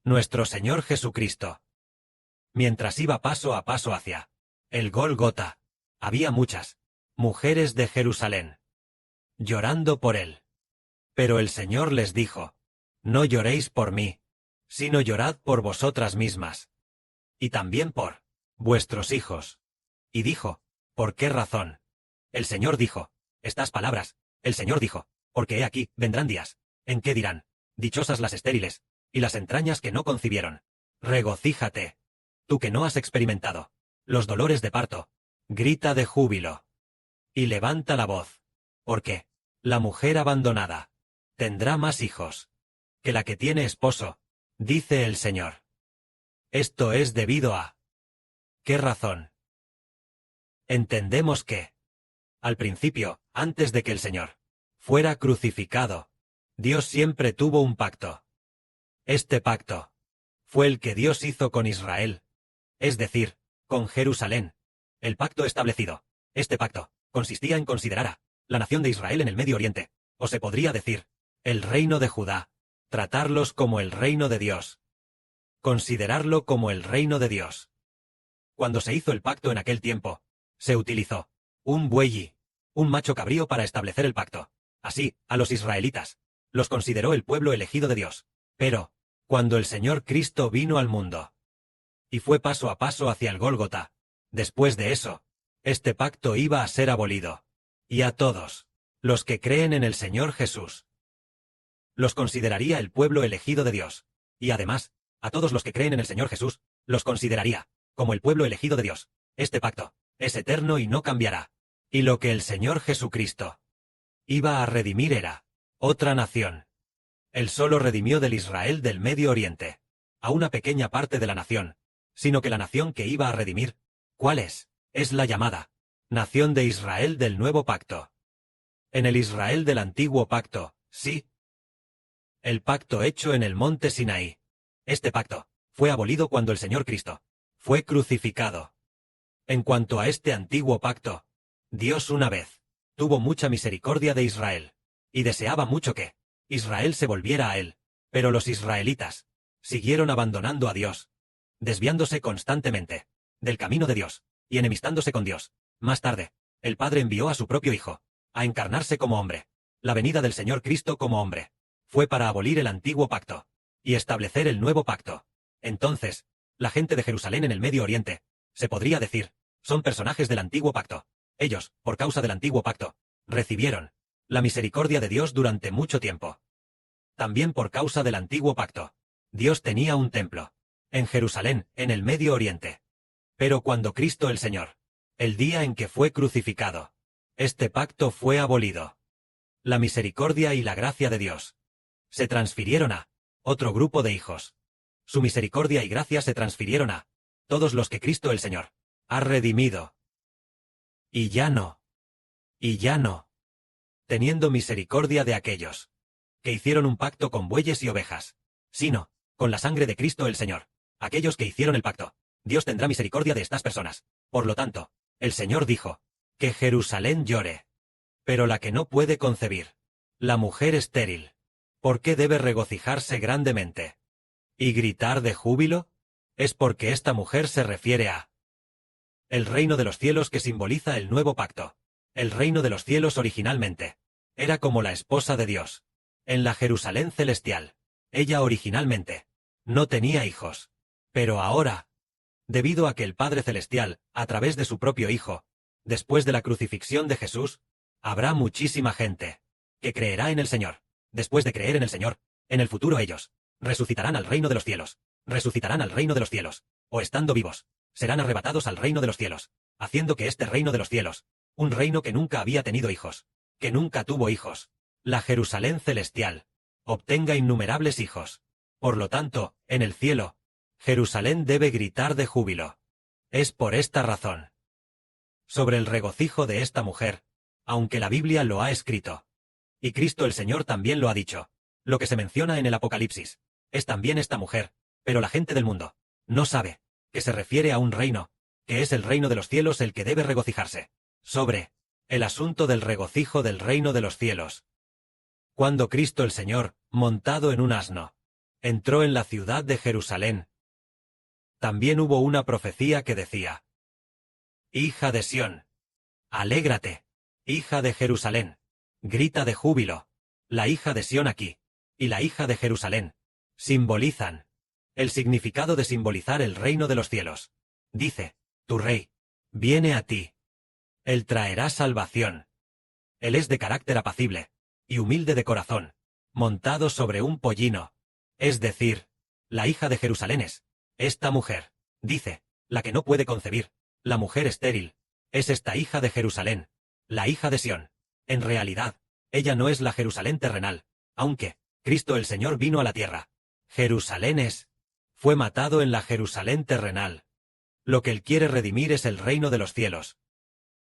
nuestro Señor Jesucristo. Mientras iba paso a paso hacia el Gólgota, había muchas mujeres de Jerusalén llorando por él. Pero el Señor les dijo: no lloréis por mí, sino llorad por vosotras mismas, y también por vuestros hijos. Y dijo: ¿por qué razón? El Señor dijo estas palabras. El Señor dijo: porque he aquí, vendrán días, en que dirán: dichosas las estériles, y las entrañas que no concibieron. Regocíjate, tú que no has experimentado los dolores de parto, grita de júbilo. Y levanta la voz, porque la mujer abandonada tendrá más hijos que la que tiene esposo, dice el Señor. Esto es debido a... ¿qué razón? Entendemos que, al principio, antes de que el Señor fuera crucificado, Dios siempre tuvo un pacto. Este pacto fue el que Dios hizo con Israel, es decir, con Jerusalén. El pacto establecido. Este pacto consistía en considerar a la nación de Israel en el Medio Oriente, o se podría decir, el reino de Judá, tratarlos como el reino de Dios. Considerarlo como el reino de Dios. Cuando se hizo el pacto en aquel tiempo, se utilizó un buey y un macho cabrío para establecer el pacto. Así, a los israelitas los consideró el pueblo elegido de Dios. Pero, cuando el Señor Cristo vino al mundo y fue paso a paso hacia el Gólgota, después de eso, este pacto iba a ser abolido. Y a todos los que creen en el Señor Jesús los consideraría el pueblo elegido de Dios. Y además, a todos los que creen en el Señor Jesús los consideraría como el pueblo elegido de Dios. Este pacto es eterno y no cambiará. Y lo que el Señor Jesucristo iba a redimir era otra nación. Él solo redimió del Israel del Medio Oriente a una pequeña parte de la nación, sino que la nación que iba a redimir, ¿cuál es? Es la llamada nación de Israel del Nuevo Pacto. En el Israel del Antiguo Pacto, sí. El pacto hecho en el monte Sinaí. Este pacto fue abolido cuando el Señor Cristo fue crucificado. En cuanto a este antiguo pacto, Dios una vez tuvo mucha misericordia de Israel, y deseaba mucho que Israel se volviera a él, pero los israelitas siguieron abandonando a Dios, desviándose constantemente del camino de Dios, y enemistándose con Dios. Más tarde, el Padre envió a su propio Hijo a encarnarse como hombre. La venida del Señor Cristo como hombre fue para abolir el antiguo pacto y establecer el nuevo pacto. Entonces, la gente de Jerusalén en el Medio Oriente, se podría decir, son personajes del antiguo pacto. Ellos, por causa del antiguo pacto, recibieron la misericordia de Dios durante mucho tiempo. También por causa del antiguo pacto, Dios tenía un templo en Jerusalén, en el Medio Oriente. Pero cuando Cristo el Señor, el día en que fue crucificado, este pacto fue abolido. La misericordia y la gracia de Dios se transfirieron a otro grupo de hijos. Su misericordia y gracia se transfirieron a todos los que Cristo el Señor ha redimido. Y ya no, teniendo misericordia de aquellos que hicieron un pacto con bueyes y ovejas, sino con la sangre de Cristo el Señor. Aquellos que hicieron el pacto, Dios tendrá misericordia de estas personas. Por lo tanto, el Señor dijo, que Jerusalén llore. Pero la que no puede concebir, la mujer estéril, ¿por qué debe regocijarse grandemente y gritar de júbilo? Es porque esta mujer se refiere a el reino de los cielos que simboliza el nuevo pacto. El reino de los cielos originalmente era como la esposa de Dios. En la Jerusalén celestial, ella originalmente no tenía hijos. Pero ahora, debido a que el Padre Celestial, a través de su propio Hijo, después de la crucifixión de Jesús, habrá muchísima gente que creerá en el Señor. Después de creer en el Señor, en el futuro ellos resucitarán al reino de los cielos. Resucitarán al reino de los cielos, o estando vivos, serán arrebatados al reino de los cielos, haciendo que este reino de los cielos, un reino que nunca había tenido hijos, que nunca tuvo hijos, la Jerusalén celestial, obtenga innumerables hijos. Por lo tanto, en el cielo, Jerusalén debe gritar de júbilo. Es por esta razón. Sobre el regocijo de esta mujer, aunque la Biblia lo ha escrito, y Cristo el Señor también lo ha dicho, lo que se menciona en el Apocalipsis, es también esta mujer, pero la gente del mundo no sabe que se refiere a un reino, que es el reino de los cielos el que debe regocijarse. Sobre el asunto del regocijo del reino de los cielos. Cuando Cristo el Señor, montado en un asno, entró en la ciudad de Jerusalén. También hubo una profecía que decía: Hija de Sión, alégrate, hija de Jerusalén, grita de júbilo. La hija de Sión aquí, y la hija de Jerusalén, simbolizan el significado de simbolizar el reino de los cielos. Dice: tu rey viene a ti. Él traerá salvación. Él es de carácter apacible y humilde de corazón, montado sobre un pollino. Es decir, la hija de Jerusalén es esta mujer, dice, la que no puede concebir, la mujer estéril, es esta hija de Jerusalén, la hija de Sión. En realidad, ella no es la Jerusalén terrenal, aunque Cristo el Señor vino a la tierra. Jerusalén fue matado en la Jerusalén terrenal. Lo que Él quiere redimir es el reino de los cielos,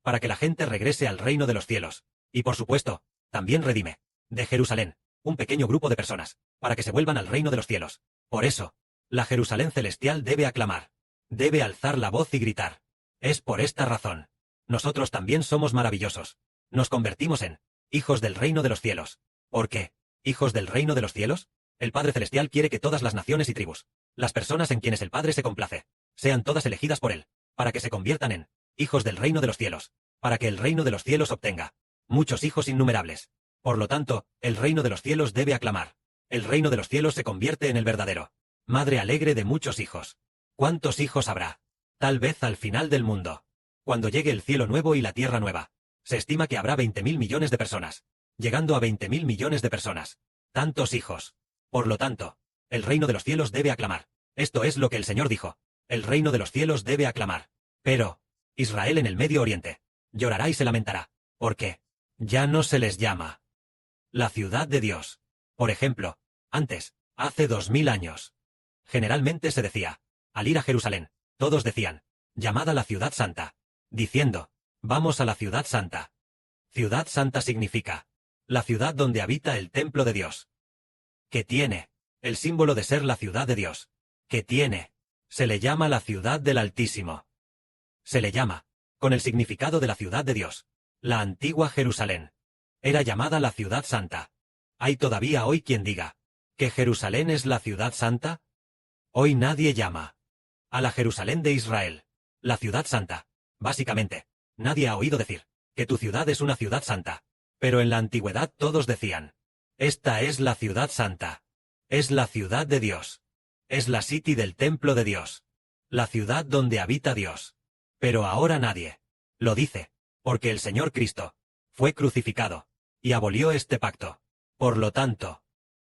para que la gente regrese al reino de los cielos. Y por supuesto, también redime, de Jerusalén, un pequeño grupo de personas, para que se vuelvan al reino de los cielos. Por eso, la Jerusalén celestial debe aclamar, debe alzar la voz y gritar. Es por esta razón. Nosotros también somos maravillosos. Nos convertimos en hijos del reino de los cielos. ¿Por qué? ¿Hijos del reino de los cielos? El Padre Celestial quiere que todas las naciones y tribus, las personas en quienes el Padre se complace, sean todas elegidas por Él, para que se conviertan en hijos del reino de los cielos, para que el reino de los cielos obtenga muchos hijos innumerables. Por lo tanto, el reino de los cielos debe aclamar. El reino de los cielos se convierte en el verdadero madre alegre de muchos hijos. ¿Cuántos hijos habrá? Tal vez al final del mundo, cuando llegue el cielo nuevo y la tierra nueva. Se estima que habrá 20.000 millones de personas, llegando a 20.000 millones de personas. Tantos hijos. Por lo tanto, el reino de los cielos debe aclamar. Esto es lo que el Señor dijo. El reino de los cielos debe aclamar. Pero Israel en el Medio Oriente llorará y se lamentará. ¿Por qué? Ya no se les llama la ciudad de Dios. Por ejemplo, antes, hace 2000 años, generalmente se decía, al ir a Jerusalén, todos decían, llamada la ciudad santa, diciendo, vamos a la ciudad santa. Ciudad santa significa la ciudad donde habita el templo de Dios, que tiene el símbolo de ser la ciudad de Dios, que tiene, se le llama la ciudad del Altísimo. Se le llama, con el significado de la ciudad de Dios, la antigua Jerusalén. Era llamada la ciudad santa. ¿Hay todavía hoy quien diga que Jerusalén es la ciudad santa? Hoy nadie llama a la Jerusalén de Israel la ciudad santa. Básicamente, nadie ha oído decir que tu ciudad es una ciudad santa. Pero en la antigüedad todos decían, esta es la ciudad santa. Es la ciudad de Dios. Es la city del templo de Dios. La ciudad donde habita Dios. Pero ahora nadie lo dice, porque el Señor Cristo fue crucificado y abolió este pacto. Por lo tanto,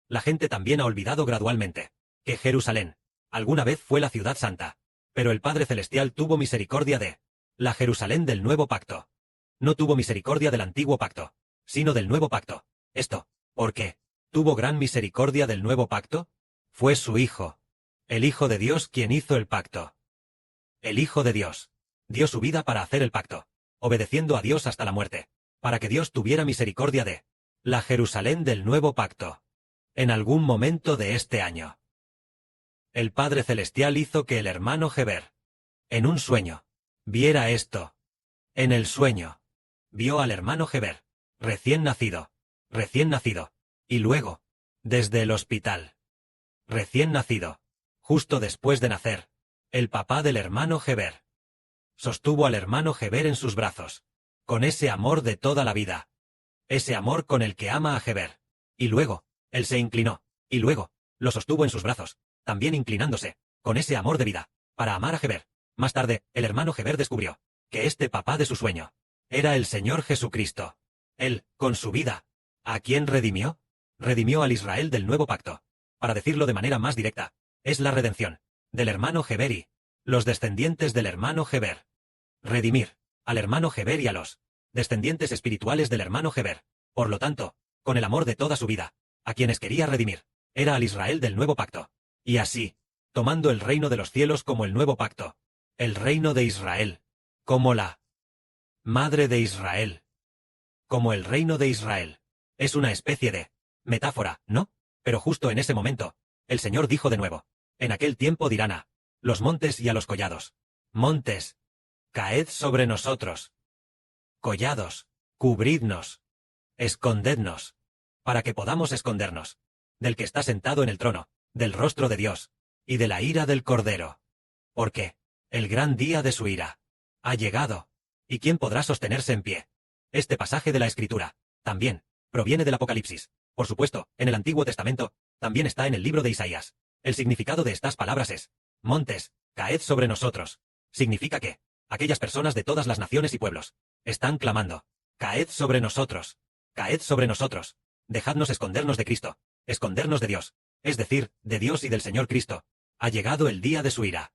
la gente también ha olvidado gradualmente que Jerusalén alguna vez fue la ciudad santa, pero el Padre Celestial tuvo misericordia de la Jerusalén del nuevo pacto. No tuvo misericordia del antiguo pacto, sino del nuevo pacto. Esto, ¿por qué? ¿Tuvo gran misericordia del nuevo pacto? Fue su Hijo, el Hijo de Dios quien hizo el pacto. El Hijo de Dios dio su vida para hacer el pacto, obedeciendo a Dios hasta la muerte, para que Dios tuviera misericordia de la Jerusalén del nuevo pacto. En algún momento de este año, el Padre Celestial hizo que el hermano Heber, en un sueño, viera esto. En el sueño, vio al hermano Heber, recién nacido, y luego, desde el hospital, recién nacido, justo después de nacer, el papá del hermano Heber sostuvo al hermano Heber en sus brazos, con ese amor de toda la vida, ese amor con el que ama a Heber, y luego, él se inclinó, y luego, lo sostuvo en sus brazos, también inclinándose, con ese amor de vida, para amar a Heber. Más tarde, el hermano Heber descubrió que este papá de su sueño era el Señor Jesucristo. Él, con su vida, ¿a quién redimió? Redimió al Israel del nuevo pacto. Para decirlo de manera más directa, es la redención del hermano Heber y los descendientes del hermano Heber. Redimir al hermano Heber y a los descendientes espirituales del hermano Heber. Por lo tanto, con el amor de toda su vida, a quienes quería redimir, era al Israel del nuevo pacto. Y así, tomando el reino de los cielos como el nuevo pacto, el reino de Israel, como la madre de Israel, como el reino de Israel, es una especie de metáfora, ¿no? Pero justo en ese momento, el Señor dijo de nuevo, en aquel tiempo dirán a los montes y a los collados, montes, caed sobre nosotros, collados, cubridnos, escondednos, para que podamos escondernos del que está sentado en el trono del rostro de Dios, y de la ira del Cordero. Porque el gran día de su ira ha llegado, ¿y quién podrá sostenerse en pie? Este pasaje de la Escritura, también, proviene del Apocalipsis. Por supuesto, en el Antiguo Testamento, también está en el libro de Isaías. El significado de estas palabras es: montes, caed sobre nosotros. Significa que aquellas personas de todas las naciones y pueblos están clamando: caed sobre nosotros, caed sobre nosotros. Dejadnos escondernos de Cristo, escondernos de Dios, es decir, de Dios y del Señor Cristo. Ha llegado el día de su ira.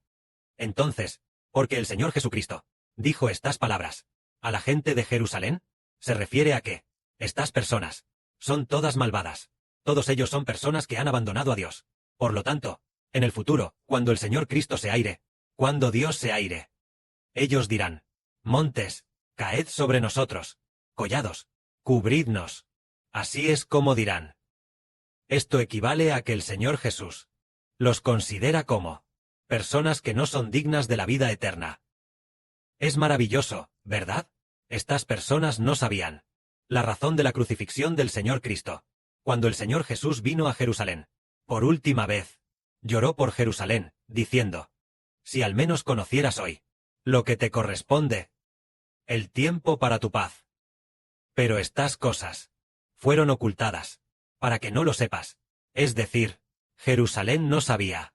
Entonces, porque el Señor Jesucristo dijo estas palabras a la gente de Jerusalén, se refiere a que estas personas son todas malvadas. Todos ellos son personas que han abandonado a Dios. Por lo tanto, en el futuro, cuando el Señor Cristo se aire, cuando Dios se aire, ellos dirán: montes, caed sobre nosotros, collados, cubridnos. Así es como dirán. Esto equivale a que el Señor Jesús los considera como personas que no son dignas de la vida eterna. Es maravilloso, ¿verdad? Estas personas no sabían la razón de la crucifixión del Señor Cristo. Cuando el Señor Jesús vino a Jerusalén, por última vez, lloró por Jerusalén, diciendo: si al menos conocieras hoy lo que te corresponde, el tiempo para tu paz. Pero estas cosas fueron ocultadas, para que no lo sepas. Es decir, Jerusalén no sabía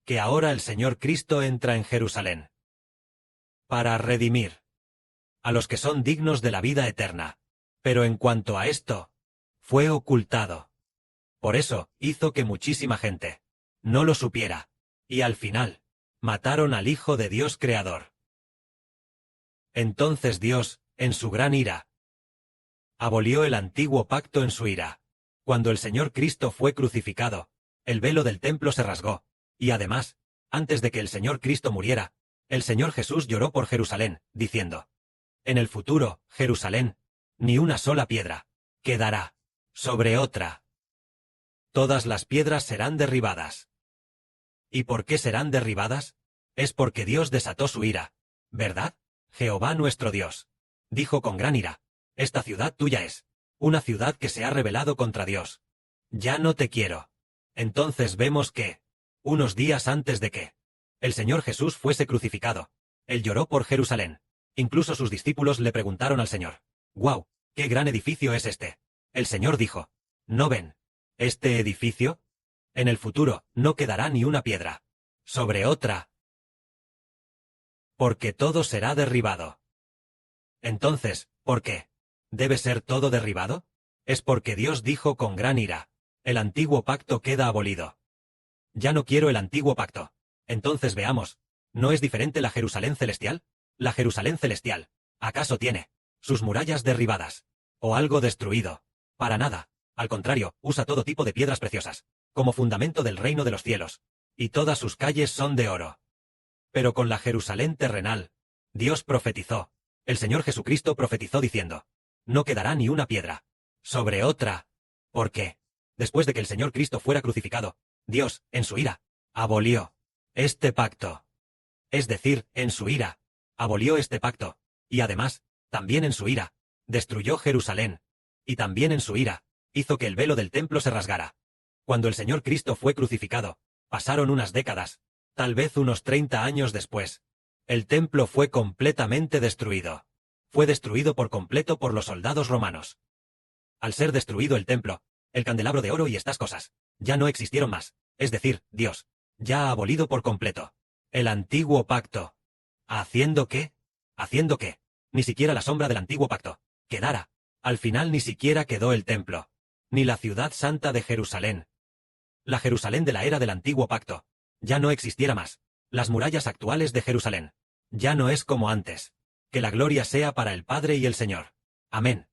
que ahora el Señor Cristo entra en Jerusalén para redimir a los que son dignos de la vida eterna. Pero en cuanto a esto, fue ocultado. Por eso hizo que muchísima gente no lo supiera, y al final mataron al Hijo de Dios Creador. Entonces Dios, en su gran ira, abolió el antiguo pacto en su ira. Cuando el Señor Cristo fue crucificado, el velo del templo se rasgó, y además, antes de que el Señor Cristo muriera, el Señor Jesús lloró por Jerusalén, diciendo: en el futuro, Jerusalén, ni una sola piedra quedará sobre otra. Todas las piedras serán derribadas. ¿Y por qué serán derribadas? Es porque Dios desató su ira, ¿verdad? Jehová nuestro Dios dijo con gran ira: esta ciudad tuya es una ciudad que se ha rebelado contra Dios. Ya no te quiero. Entonces vemos que, unos días antes de que el Señor Jesús fuese crucificado, Él lloró por Jerusalén. Incluso sus discípulos le preguntaron al Señor: «¡Guau! ¡Qué gran edificio es este!». El Señor dijo: «¿No ven este edificio? En el futuro no quedará ni una piedra sobre otra, porque todo será derribado». Entonces, ¿por qué debe ser todo derribado? Es porque Dios dijo con gran ira: el antiguo pacto queda abolido. Ya no quiero el antiguo pacto. Entonces veamos, ¿no es diferente la Jerusalén celestial? La Jerusalén celestial, ¿acaso tiene sus murallas derribadas o algo destruido? Para nada. Al contrario, usa todo tipo de piedras preciosas como fundamento del reino de los cielos, y todas sus calles son de oro. Pero con la Jerusalén terrenal, Dios profetizó, el Señor Jesucristo profetizó diciendo: no quedará ni una piedra sobre otra. ¿Por qué? Después de que el Señor Cristo fuera crucificado, Dios, en su ira, abolió este pacto. Es decir, en su ira, abolió este pacto, y además, también en su ira, destruyó Jerusalén, y también en su ira, hizo que el velo del templo se rasgara. Cuando el Señor Cristo fue crucificado, pasaron unas décadas, tal vez unos 30 años después. El templo fue completamente destruido. Fue destruido por completo por los soldados romanos. Al ser destruido el templo, el candelabro de oro y estas cosas ya no existieron más, es decir, Dios ya ha abolido por completo el antiguo pacto. ¿Haciendo qué? Haciendo que ni siquiera la sombra del antiguo pacto quedara. Al final ni siquiera quedó el templo, ni la ciudad santa de Jerusalén. La Jerusalén de la era del antiguo pacto ya no existiera más. Las murallas actuales de Jerusalén ya no es como antes. Que la gloria sea para el Padre y el Señor. Amén.